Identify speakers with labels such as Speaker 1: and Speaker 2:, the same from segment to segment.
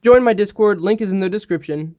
Speaker 1: Join my Discord, link is in the description.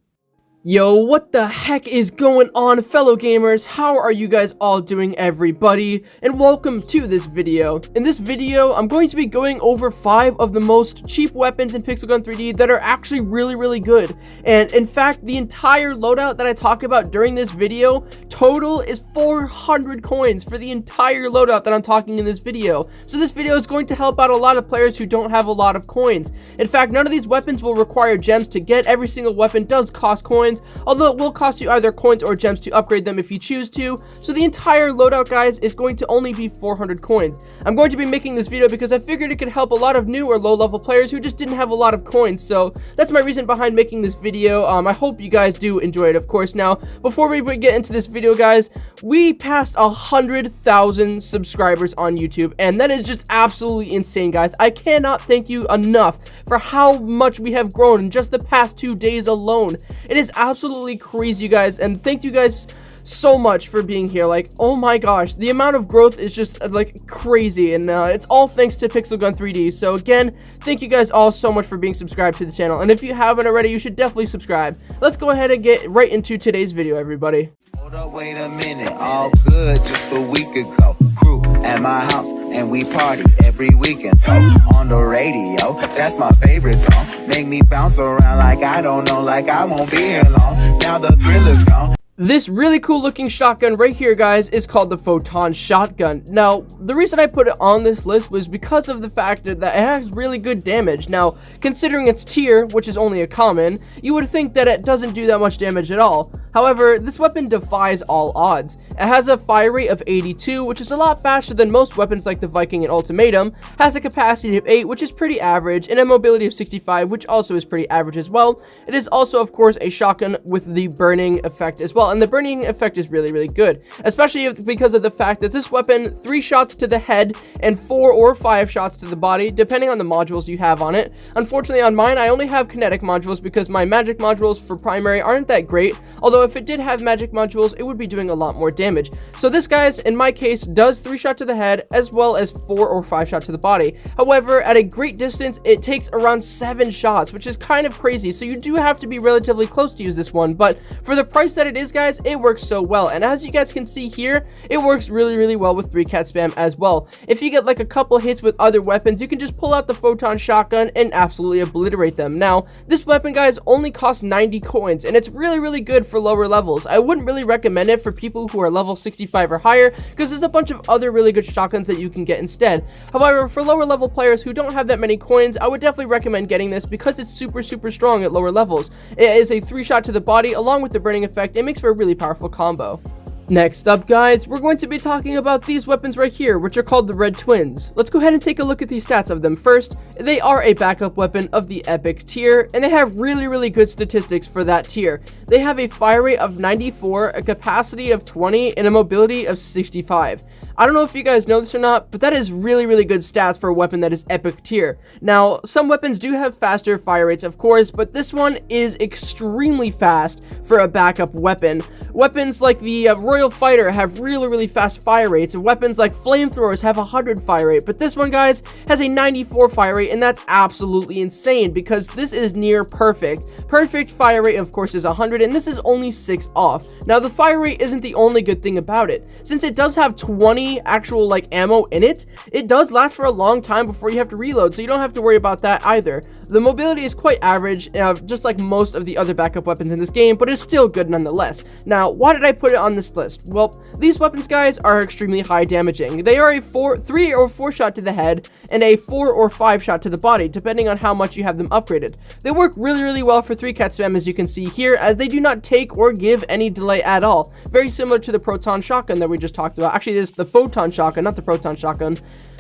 Speaker 1: Yo, what the heck is going on, fellow gamers? How are you guys all doing, everybody? And welcome to this video. In this video, I'm going to be going over 5 of the most cheap weapons in Pixel Gun 3D that are actually really good. And in fact, the entire loadout that I talk about during this video, total is 400 coins for the entire loadout that I'm talking in this video. So this video is going to help out a lot of players who don't have a lot of coins. In fact, none of these weapons will require gems to get. Every single weapon does cost coins, although it will cost you either coins or gems to upgrade them if you choose to. So the entire loadout, guys, is going to only be 400 coins. I'm going to be making this video because I figured it could help a lot of new or low level players who just didn't have a lot of coins. So that's my reason behind making this video. I hope you guys do enjoy it, of course. Now, before we get into this video, guys, we passed 100,000 subscribers on YouTube, and that is just absolutely insane, guys. I cannot thank you enough for how much we have grown in just the past 2 days alone. It is absolutely crazy, you guys, and thank you guys so much for being here. Like, oh my gosh, the amount of growth is just like crazy, and it's all thanks to Pixel Gun 3D. So again, thank you guys all so much for being subscribed to the channel, and if you haven't already, you should definitely subscribe. Let's go ahead and get right into today's video, everybody.
Speaker 2: Hold up, wait a minute, all good just a week ago. Crew at my house, and we party every weekend. So on the radio, that's my favorite song. Make me bounce around like I don't know, like I won't be here long. Now the thrill is gone.
Speaker 1: This really cool looking shotgun right here, guys, is called the Photon shotgun. Now, the reason I put it on this list was because of the fact that it has really good damage. Now, considering its tier, which is only a common, you would think that it doesn't do that much damage at all. However, this weapon defies all odds. It has a fire rate of 82, which is a lot faster than most weapons like the Viking and Ultimatum, has a capacity of 8, which is pretty average, and a mobility of 65, which also is pretty average as well. It is also, of course, a shotgun with the burning effect as well, and the burning effect is really good, especially because of the fact that this weapon, 3 shots to the head and 4 or 5 shots to the body, depending on the modules you have on it. Unfortunately, on mine, I only have kinetic modules because my magic modules for primary aren't that great, although if it did have magic modules, it would be doing a lot more damage. So this, guys, in my case, does 3 shot to the head as well as 4 or 5 shot to the body. However, at a great distance, it takes around 7 shots, which is kind of crazy, so you do have to be relatively close to use this one, but for the price that it is, guys, it works so well. And as you guys can see here, it works really well with 3-cat spam as well. If you get like a couple hits with other weapons, you can just pull out the Photon shotgun and absolutely obliterate them. Now, this weapon, guys, only costs 90 coins, and it's really good for lower levels. I wouldn't really recommend it for people who are level 65 or higher, because there's a bunch of other really good shotguns that you can get instead. However, for lower level players who don't have that many coins, I would definitely recommend getting this because it's super strong at lower levels. It is a 3 shot to the body along with the burning effect. It makes for a really powerful combo. Next up, guys, we're going to be talking about these weapons right here, which are called the Red Twins. Let's go ahead and take a look at the stats of them. First, they are a backup weapon of the epic tier, and they have really good statistics for that tier. They have a fire rate of 94, a capacity of 20, and a mobility of 65. I don't know if you guys know this or not, but that is really good stats for a weapon that is epic tier. Now, some weapons do have faster fire rates, of course, but this one is extremely fast for a backup weapon. Weapons like the Royal Fighter have really fast fire rates, and weapons like flamethrowers have 100 fire rate, but this one, guys, has a 94 fire rate, and that's absolutely insane because this is near perfect. Perfect fire rate, of course, is 100, and this is only 6 off. Now, the fire rate isn't the only good thing about it. Since it does have 20 actual like ammo in it, it does last for a long time before you have to reload, so you don't have to worry about that either. The mobility is quite average, just like most of the other backup weapons in this game, but it's still good nonetheless. Now, why did I put it on this list? Well, these weapons, guys, are extremely high damaging. They are a 3 or 4 shot to the head and a 4 or 5 shot to the body, depending on how much you have them upgraded. They work really well for 3-cat spam, as you can see here, as they do not take or give any delay at all. Very similar to the Proton shotgun that we just talked about. Actually, this is the Photon shotgun, not the Proton shotgun.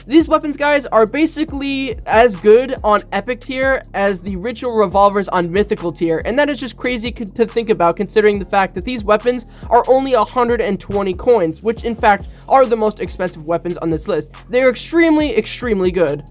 Speaker 1: These weapons, guys, are basically as good on epic tier as the ritual revolvers on mythical tier, and that is just crazy to think about considering the fact that these weapons are only 120 coins, which in fact are the most expensive weapons on this list. They are extremely good.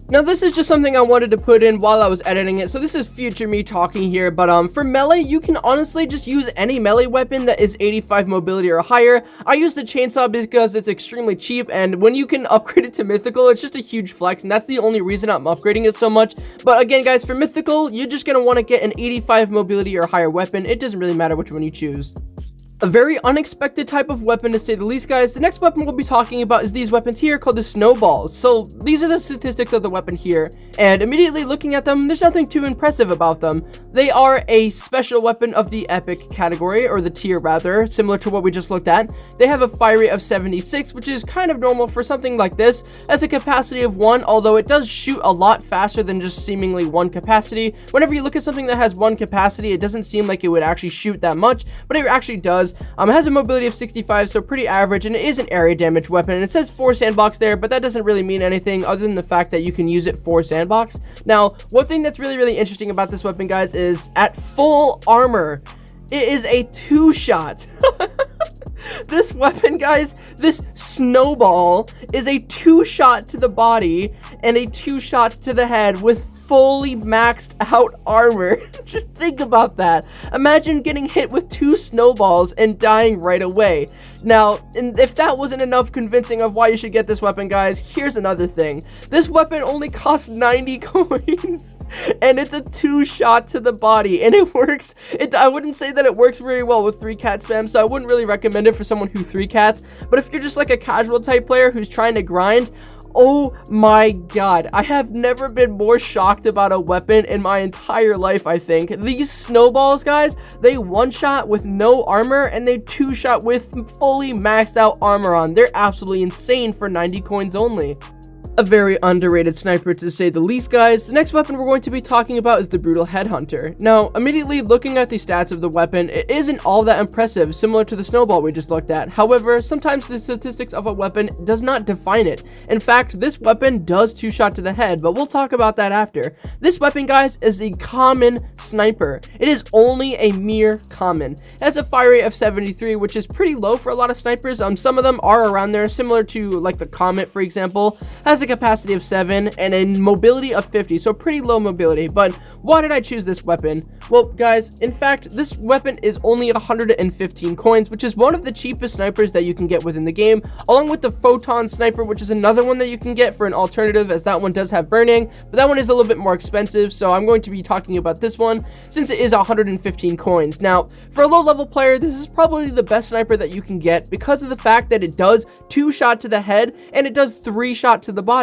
Speaker 1: Now this is just something I wanted to put in while I was editing it, so this is future me talking here, but for melee, you can honestly just use any melee weapon that is 85 mobility or higher. I use the chainsaw because it's extremely cheap, and when you can upgrade it to mythical, it's just a huge flex, and that's the only reason I'm upgrading it so much. But again guys, for mythical, you're just going to want to get an 85 mobility or higher weapon. It doesn't really matter which one you choose. A very unexpected type of weapon, to say the least, guys. The next weapon we'll be talking about is these weapons here called the snowballs. So these are the statistics of the weapon here, and immediately looking at them, there's nothing too impressive about them. They are a special weapon of the epic category, or the tier rather, similar to what we just looked at. They have a fire rate of 76, which is kind of normal for something like this, as a capacity of 1, although it does shoot a lot faster than just seemingly 1 capacity. Whenever you look at something that has 1 capacity, it doesn't seem like it would actually shoot that much, but it actually does. It has a mobility of 65, so pretty average, and it is an area damage weapon, and it says 4 sandbox there, but that doesn't really mean anything other than the fact that you can use it for sandbox. Now, one thing that's really interesting about this weapon, guys, is at full armor, it is a 2-shot. This weapon, guys, this snowball is a 2-shot to the body and a 2-shot to the head with fully maxed out armor. Just think about that. Imagine getting hit with 2 snowballs and dying right away. Now, and if that wasn't enough convincing of why you should get this weapon, guys, here's another thing. This weapon only costs 90 coins, and it's a 2-shot to the body, and it works. I wouldn't say that it works very well with 3-cat spam, so I wouldn't really recommend it for someone who 3-cats, but if you're just like a casual type player who's trying to grind, oh my god, I have never been more shocked about a weapon in my entire life, I think. These snowballs, guys, they 1-shot with no armor, and they 2-shot with fully maxed out armor on. They're absolutely insane for 90 coins only. A very underrated sniper, to say the least, guys. The next weapon we're going to be talking about is the brutal Headhunter. Now, immediately looking at the stats of the weapon, it isn't all that impressive, similar to the snowball we just looked at. However, sometimes the statistics of a weapon does not define it. In fact, this weapon does 2-shot to the head, but we'll talk about that after. This weapon, guys, is a common sniper. It is only a mere common. It has a fire rate of 73, which is pretty low for a lot of snipers. Some of them are around there, similar to like the Comet, for example. Has a capacity of 7 and a mobility of 50, so pretty low mobility. But why did I choose this weapon? Well, guys, in fact, this weapon is only 115 coins, which is one of the cheapest snipers that you can get within the game, along with the Photon sniper, which is another one that you can get for an alternative, as that one does have burning, but that one is a little bit more expensive, so I'm going to be talking about this one since it is 115 coins. Now, for a low level player, this is probably the best sniper that you can get because of the fact that it does 2-shot to the head and it does 3-shot to the body.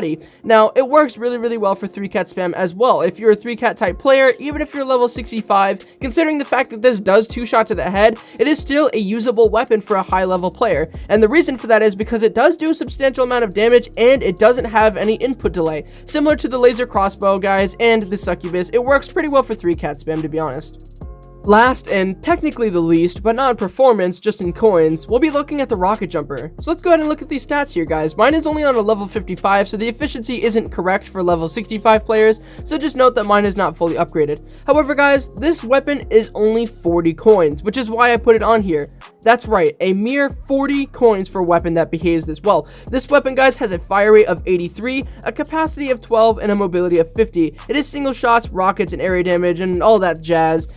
Speaker 1: Now, it works really well for 3-cat spam as well. If you're a 3-cat type player, even if you're level 65, considering the fact that this does 2-shot to the head, it is still a usable weapon for a high level player. And the reason for that is because it does do a substantial amount of damage and it doesn't have any input delay. Similar to the laser crossbow, guys, and the succubus, it works pretty well for 3-cat spam, to be honest. Last, and technically the least, but not in performance, just in coins, we'll be looking at the rocket jumper. So let's go ahead and look at these stats here, guys. Mine is only on a level 55, so the efficiency isn't correct for level 65 players, so just note that mine is not fully upgraded. However, guys, this weapon is only 40 coins, which is why I put it on here. That's right, a mere 40 coins for a weapon that behaves this well. This weapon, guys, has a fire rate of 83, a capacity of 12, and a mobility of 50. It is single shots, rockets, and area damage, and all that jazz.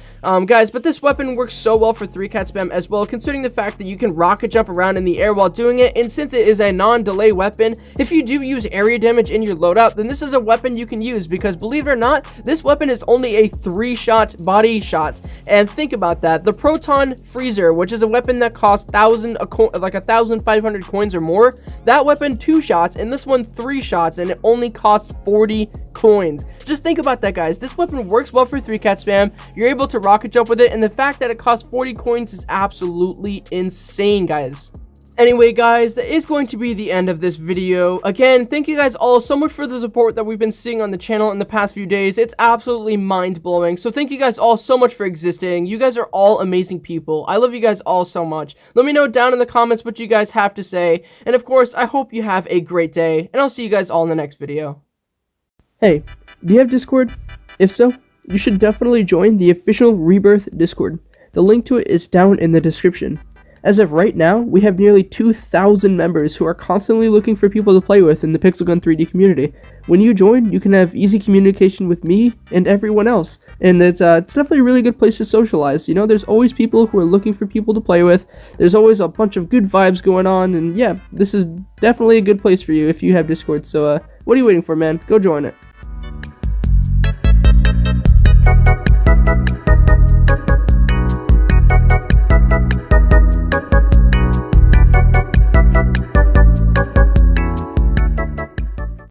Speaker 1: Guys, but this weapon works so well for 3-cat spam as well, considering the fact that you can rocket jump around in the air while doing it, and since it is a non-delay weapon, if you do use area damage in your loadout, then this is a weapon you can use, because believe it or not, this weapon is only a 3-shot body shot. And think about that, the Proton Freezer, which is a weapon that costs 1,500 coins or more, that weapon 2 shots, and this one 3 shots, and it only costs 40 coins. Just think about that, guys. This weapon works well for 3-cat spam. You're able to rocket jump with it, and the fact that it costs 40 coins is absolutely insane, guys. Anyway, guys, that is going to be the end of this video. Again, thank you guys all so much for the support that we've been seeing on the channel in the past few days. It's absolutely mind-blowing. So thank you guys all so much for existing. You guys are all amazing people. I love you guys all so much. Let me know down in the comments what you guys have to say. And of course, I hope you have a great day. And I'll see you guys all in the next video. Hey, do you have Discord? If so, you should definitely join the official Rebirth Discord. The link to it is down in the description. As of right now, we have nearly 2,000 members who are constantly looking for people to play with in the Pixel Gun 3D community. When you join, you can have easy communication with me and everyone else, and it's definitely a really good place to socialize. You know, there's always people who are looking for people to play with, there's always a bunch of good vibes going on, and yeah, this is definitely a good place for you if you have Discord, so what are you waiting for, man? Go join it.